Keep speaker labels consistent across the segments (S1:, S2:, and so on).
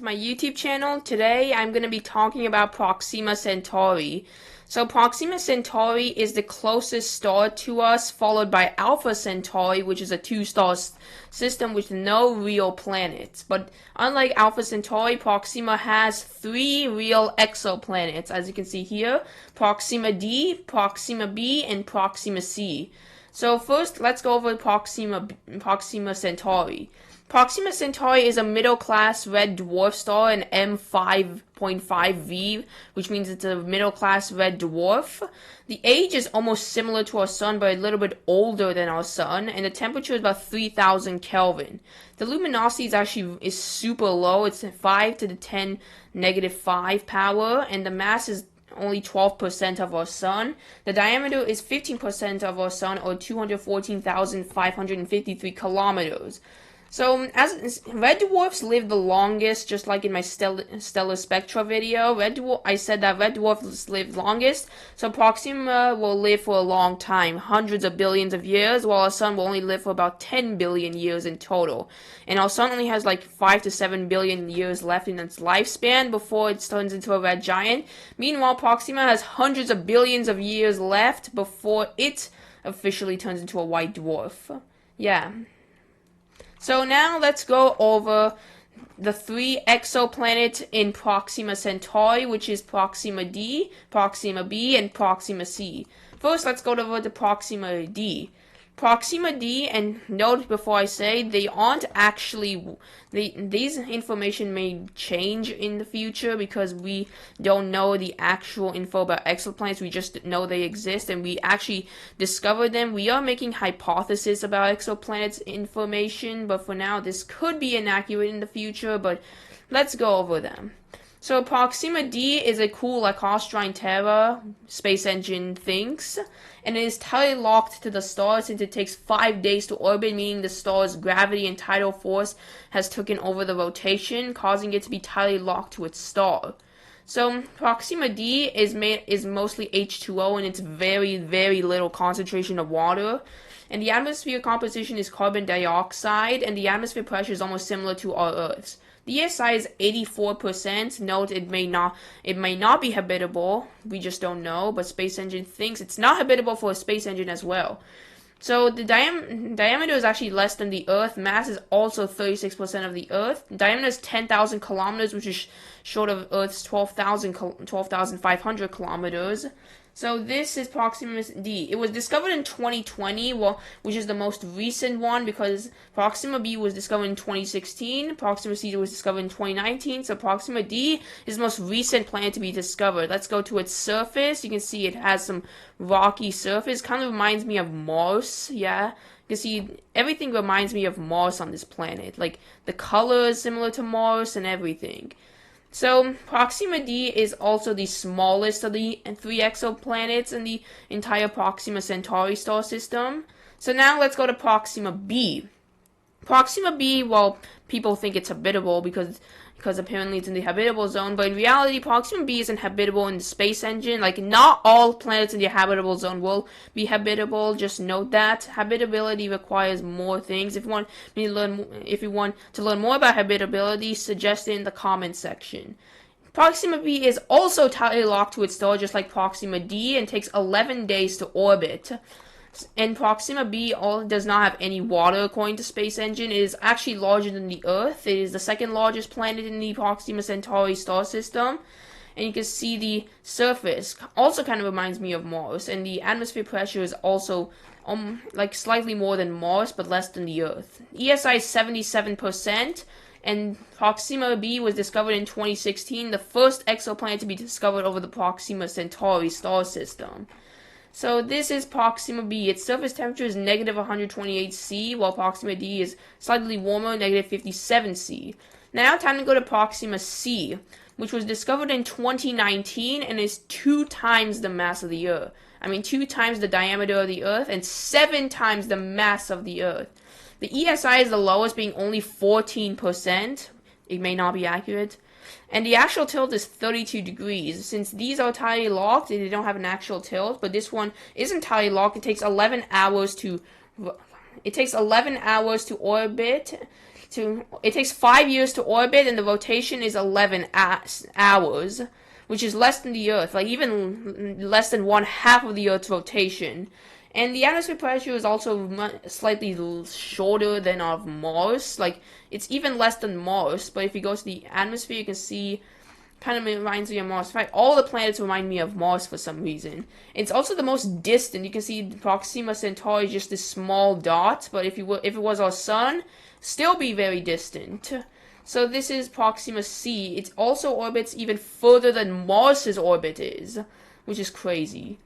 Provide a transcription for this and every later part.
S1: to my YouTube channel. Today I'm going to be talking about Proxima Centauri. So Proxima Centauri is the closest star to us, followed by Alpha Centauri, which is a two-star system with no real planets. But unlike Alpha Centauri, Proxima has 3 real exoplanets, as you can see here: Proxima D, Proxima B, and Proxima C. So first, let's go over Proxima Centauri. Proxima Centauri is a middle-class red dwarf star, an M5.5V, which means it's a middle-class red dwarf. The age is almost similar to our sun, but a little bit older than our sun, and the temperature is about 3000 Kelvin. The luminosity is super low. It's 5 to the 10 negative 5 power, and the mass is only 12% of our sun. The diameter is 15% of our sun, or 214,553 kilometers. So, as red dwarfs live the longest, just like in my stellar spectra video. I said that red dwarfs live longest, so Proxima will live for a long time, hundreds of billions of years, while our sun will only live for about 10 billion years in total. And our sun only has like 5 to 7 billion years left in its lifespan before it turns into a red giant. Meanwhile, Proxima has hundreds of billions of years left before it officially turns into a white dwarf. Yeah. So now let's go over the 3 exoplanets in Proxima Centauri, which is Proxima D, Proxima B, and Proxima C. First, let's go over to Proxima D. Proxima D, and note before I say, they aren't actually, these information may change in the future because we don't know the actual info about exoplanets. We just know they exist and we actually discovered them. We are making hypotheses about exoplanets information, but for now this could be inaccurate in the future, but let's go over them. So Proxima D is a cool Lacostrine Terra space engine thinks, and it is tightly locked to the star since it takes 5 days to orbit, meaning the star's gravity and tidal force has taken over the rotation, causing it to be tightly locked to its star. So Proxima D is mostly H2O, and it's very, very little concentration of water. And the atmosphere composition is carbon dioxide, and the atmosphere pressure is almost similar to our Earth's. The ESI is 84%. Note it may not be habitable. We just don't know. But Space Engine thinks it's not habitable for a space engine as well. So the diameter is actually less than the Earth. Mass is also 36% of the Earth. Diameter is 10,000 kilometers, which is short of Earth's 12,500 kilometers. So this is Proxima D. It was discovered in 2020, which is the most recent one because Proxima B was discovered in 2016, Proxima C was discovered in 2019, so Proxima D is the most recent planet to be discovered. Let's go to its surface. You can see it has some rocky surface. Kind of reminds me of Mars, yeah. You can see everything reminds me of Mars on this planet. Like the color is similar to Mars and everything. So, Proxima D is also the smallest of the 3 exoplanets in the entire Proxima Centauri star system. So now let's go to Proxima B. Proxima B, well, people think it's habitable because apparently it's in the habitable zone, but in reality, Proxima B isn't habitable in the space engine. Like, not all planets in the habitable zone will be habitable. Just note that habitability requires more things. If you want to learn more about habitability, suggest it in the comments section. Proxima B is also tightly locked to its star, just like Proxima D, and takes 11 days to orbit. And Proxima B does not have any water according to Space Engine. It is actually larger than the Earth. It is the second largest planet in the Proxima Centauri star system. And you can see the surface also kind of reminds me of Mars. And the atmosphere pressure is also like slightly more than Mars, but less than the Earth. ESI is 77%. And Proxima B was discovered in 2016, the first exoplanet to be discovered over the Proxima Centauri star system. So this is Proxima B. Its surface temperature is negative 128 C, while Proxima D is slightly warmer, negative 57 C. Now time to go to Proxima C, which was discovered in 2019 and is 2 times the mass of the Earth. 2 times the diameter of the Earth and 7 times the mass of the Earth. The ESI is the lowest, being only 14%. It may not be accurate. And the actual tilt is 32 degrees. Since these are tightly locked, they don't have an actual tilt, but this one isn't tightly locked. It takes 11 hours to orbit, It takes 5 years to orbit, and the rotation is 11 hours, which is less than the Earth, like even less than 1/2 of the Earth's rotation. And the atmosphere pressure is also slightly shorter than of Mars. Like, it's even less than Mars, but if you go to the atmosphere, you can see, kind of reminds me of Mars. In fact, all the planets remind me of Mars for some reason. It's also the most distant. You can see Proxima Centauri is just this small dot, but if it was our sun, still be very distant. So this is Proxima C. It also orbits even further than Mars's orbit is, which is crazy,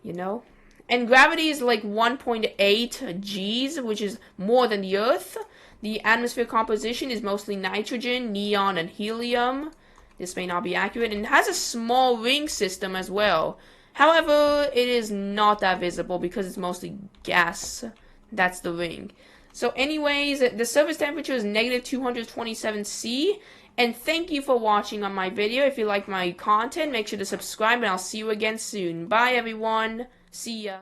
S1: you know? And gravity is like 1.8 Gs, which is more than the Earth. The atmosphere composition is mostly nitrogen, neon, and helium. This may not be accurate, and it has a small ring system as well. However, it is not that visible because it's mostly gas. That's the ring. So anyways, the surface temperature is negative 227 C. And thank you for watching on my video. If you like my content, make sure to subscribe, and I'll see you again soon. Bye, everyone. See ya.